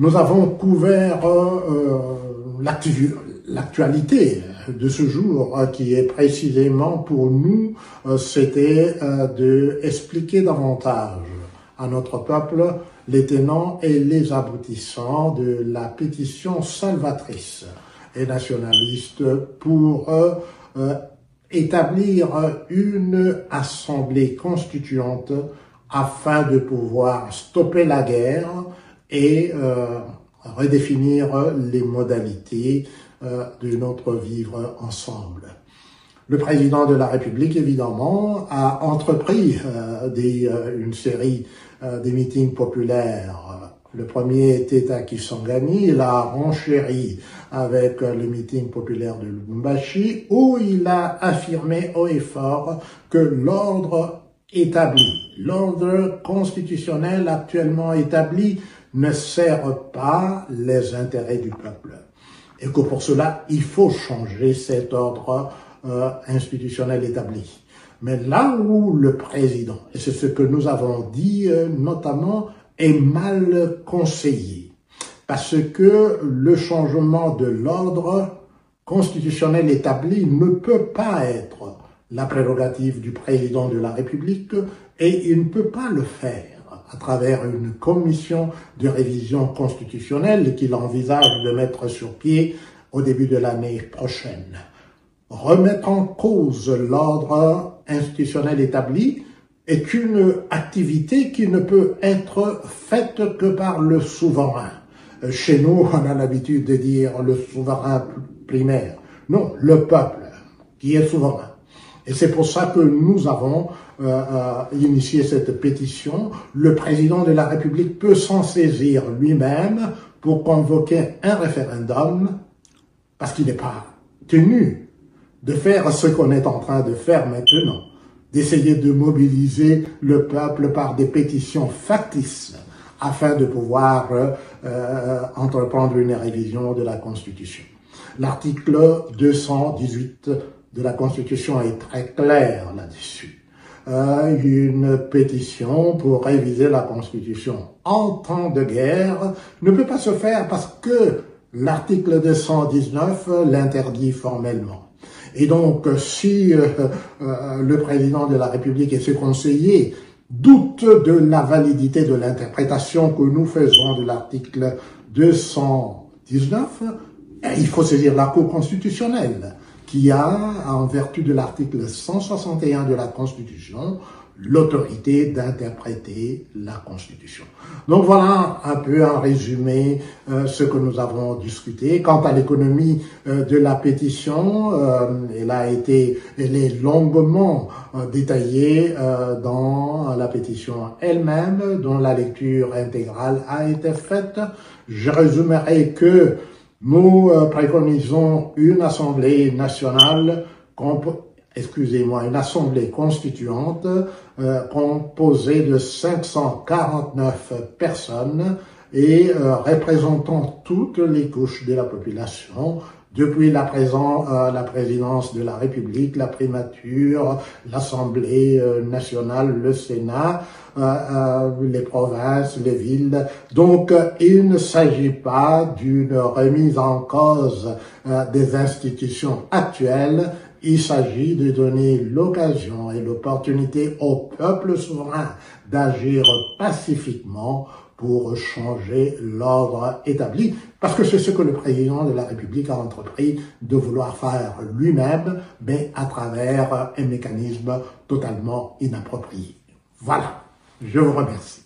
Nous avons couvert l'actualité de ce jour, qui est précisément pour nous, c'était de expliquer davantage à notre peuple les tenants et les aboutissants de la pétition salvatrice et nationaliste pour établir une assemblée constituante afin de pouvoir stopper la guerre et redéfinir les modalités de notre vivre ensemble. Le président de la République, évidemment, a entrepris une série de meetings populaires. Le premier était à Kisangani, il a renchéri avec le meeting populaire de Lubumbashi, où il a affirmé haut et fort que l'ordre établi, l'ordre constitutionnel actuellement établi ne sert pas les intérêts du peuple. Et que pour cela, il faut changer cet ordre institutionnel établi. Mais là où le président, et c'est ce que nous avons dit notamment, est mal conseillé, parce que le changement de l'ordre constitutionnel établi ne peut pas être la prérogative du président de la République et il ne peut pas le faire à travers une commission de révision constitutionnelle qu'il envisage de mettre sur pied au début de l'année prochaine. Remettre en cause l'ordre institutionnel établi est une activité qui ne peut être faite que par le souverain. Chez nous, on a l'habitude de dire le souverain primaire. Non, le peuple qui est souverain. Et c'est pour ça que nous avons initié cette pétition. Le président de la République peut s'en saisir lui-même pour convoquer un référendum, parce qu'il n'est pas tenu de faire ce qu'on est en train de faire maintenant, d'essayer de mobiliser le peuple par des pétitions factices afin de pouvoir entreprendre une révision de la Constitution. L'article 218 de la Constitution est très clair là-dessus. Une pétition pour réviser la Constitution en temps de guerre ne peut pas se faire parce que l'article 219 l'interdit formellement. Et donc, si le président de la République et ses conseillers doutent de la validité de l'interprétation que nous faisons de l'article 219, il faut saisir la Cour constitutionnelle, qui a, en vertu de l'article 161 de la Constitution, l'autorité d'interpréter la Constitution. Donc voilà un peu en résumé ce que nous avons discuté. Quant à l'économie de la pétition, elle est longuement détaillée dans la pétition elle-même, dont la lecture intégrale a été faite. Je résumerai que nous préconisons une assemblée nationale, une assemblée constituante composée de 549 personnes et représentant toutes les couches de la population, depuis la présidence de la République, la primature, l'Assemblée nationale, le Sénat, les provinces, les villes. Donc, il ne s'agit pas d'une remise en cause des institutions actuelles. Il s'agit de donner l'occasion et l'opportunité au peuple souverain d'agir pacifiquement pour changer l'ordre établi, parce que c'est ce que le président de la République a entrepris de vouloir faire lui-même, mais à travers un mécanisme totalement inapproprié. Voilà, je vous remercie.